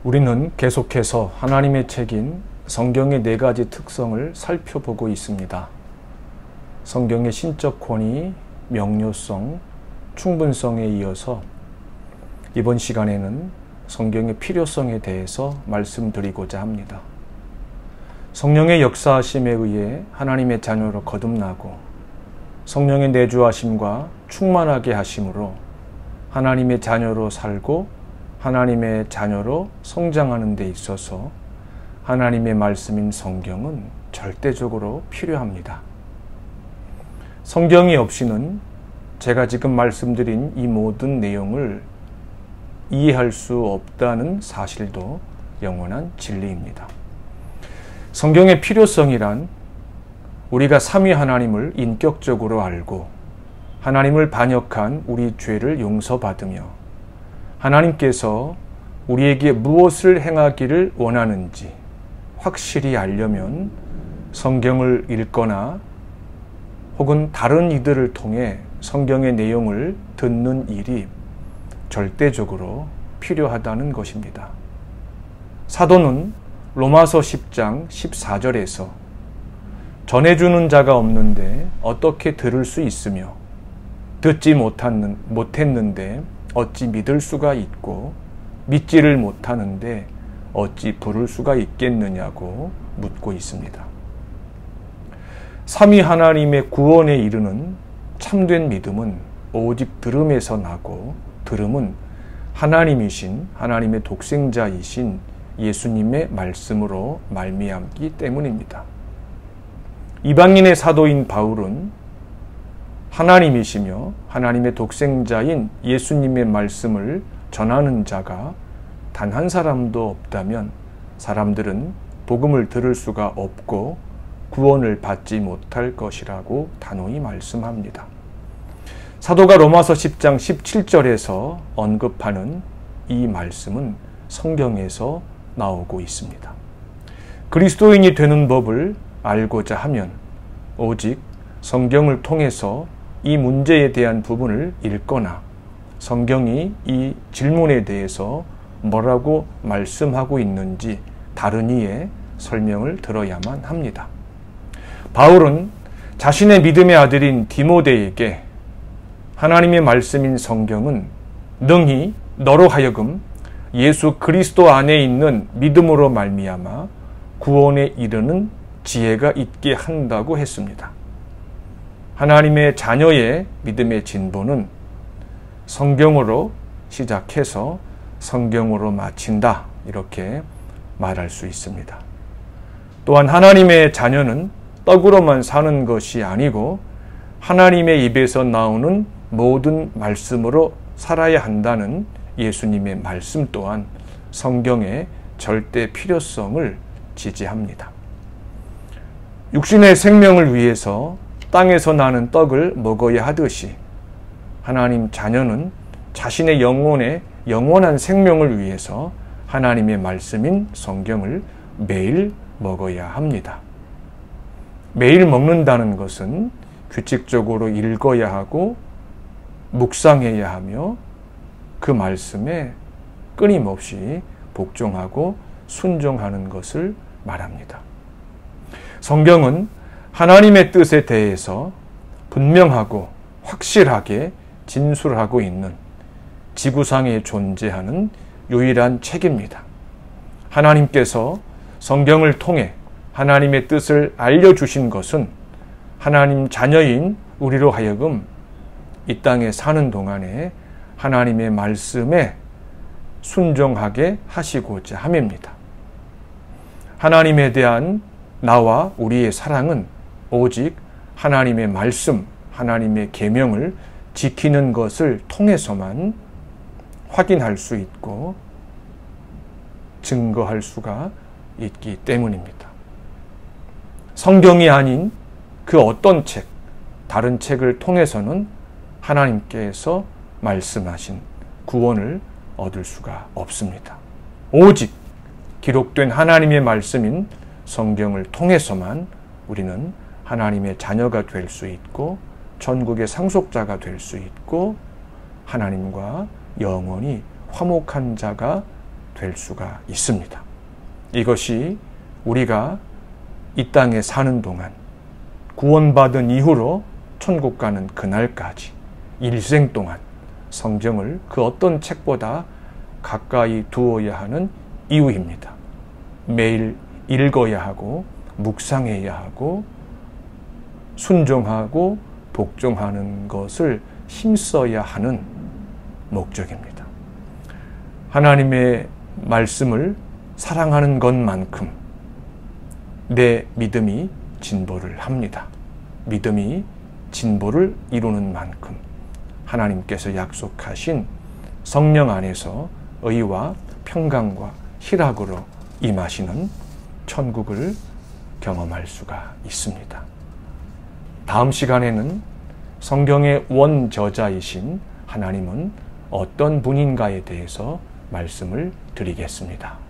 우리는 계속해서 하나님의 책인 성경의 4가지 특성을 살펴보고 있습니다. 성경의 신적 권위, 명료성, 충분성에 이어서 이번 시간에는 성경의 필요성에 대해서 말씀드리고자 합니다. 성령의 역사하심에 의해 하나님의 자녀로 거듭나고 성령의 내주하심과 충만하게 하심으로 하나님의 자녀로 살고 하나님의 자녀로 성장하는 데 있어서 하나님의 말씀인 성경은 절대적으로 필요합니다. 성경이 없이는 제가 지금 말씀드린 이 모든 내용을 이해할 수 없다는 사실도 영원한 진리입니다. 성경의 필요성이란 우리가 삼위 하나님을 인격적으로 알고 하나님을 반역한 우리 죄를 용서받으며 하나님께서 우리에게 무엇을 행하기를 원하는지 확실히 알려면 성경을 읽거나 혹은 다른 이들을 통해 성경의 내용을 듣는 일이 절대적으로 필요하다는 것입니다. 사도는 로마서 10장 14절에서 전해주는 자가 없는데 어떻게 들을 수 있으며 듣지 못했는데 어찌 믿을 수가 있고 믿지를 못하는데 어찌 부를 수가 있겠느냐고 묻고 있습니다. 삼위 하나님의 구원에 이르는 참된 믿음은 오직 들음에서 나고 들음은 하나님이신 하나님의 독생자이신 예수님의 말씀으로 말미암기 때문입니다. 이방인의 사도인 바울은 하나님이시며 하나님의 독생자인 예수님의 말씀을 전하는 자가 단 한 사람도 없다면 사람들은 복음을 들을 수가 없고 구원을 받지 못할 것이라고 단호히 말씀합니다. 사도가 로마서 10장 17절에서 언급하는 이 말씀은 성경에서 나오고 있습니다. 그리스도인이 되는 법을 알고자 하면 오직 성경을 통해서 이 문제에 대한 부분을 읽거나 성경이 이 질문에 대해서 뭐라고 말씀하고 있는지 다른 이의 설명을 들어야만 합니다. 바울은 자신의 믿음의 아들인 디모데에게 하나님의 말씀인 성경은 능히 너로 하여금 예수 그리스도 안에 있는 믿음으로 말미암아 구원에 이르는 지혜가 있게 한다고 했습니다. 하나님의 자녀의 믿음의 진보는 성경으로 시작해서 성경으로 마친다, 이렇게 말할 수 있습니다. 또한 하나님의 자녀는 떡으로만 사는 것이 아니고 하나님의 입에서 나오는 모든 말씀으로 살아야 한다는 예수님의 말씀 또한 성경의 절대 필요성을 지지합니다. 육신의 생명을 위해서 땅에서 나는 떡을 먹어야 하듯이 하나님 자녀는 자신의 영혼의 영원한 생명을 위해서 하나님의 말씀인 성경을 매일 먹어야 합니다. 매일 먹는다는 것은 규칙적으로 읽어야 하고 묵상해야 하며 그 말씀에 끊임없이 복종하고 순종하는 것을 말합니다. 성경은 하나님의 뜻에 대해서 분명하고 확실하게 진술하고 있는 지구상에 존재하는 유일한 책입니다. 하나님께서 성경을 통해 하나님의 뜻을 알려주신 것은 하나님 자녀인 우리로 하여금 이 땅에 사는 동안에 하나님의 말씀에 순종하게 하시고자 함입니다. 하나님에 대한 나와 우리의 사랑은 오직 하나님의 말씀, 하나님의 계명을 지키는 것을 통해서만 확인할 수 있고 증거할 수가 있기 때문입니다. 성경이 아닌 그 어떤 책, 다른 책을 통해서는 하나님께서 말씀하신 구원을 얻을 수가 없습니다. 오직 기록된 하나님의 말씀인 성경을 통해서만 우리는 하나님의 자녀가 될 수 있고 천국의 상속자가 될 수 있고 하나님과 영원히 화목한 자가 될 수가 있습니다. 이것이 우리가 이 땅에 사는 동안 구원받은 이후로 천국 가는 그날까지 일생 동안 성경을 그 어떤 책보다 가까이 두어야 하는 이유입니다. 매일 읽어야 하고 묵상해야 하고 순종하고 복종하는 것을 힘써야 하는 목적입니다. 하나님의 말씀을 사랑하는 것만큼 내 믿음이 진보를 합니다. 믿음이 진보를 이루는 만큼 하나님께서 약속하신 성령 안에서 의와 평강과 희락으로 임하시는 천국을 경험할 수가 있습니다. 다음 시간에는 성경의 원저자이신 하나님은 어떤 분인가에 대해서 말씀을 드리겠습니다.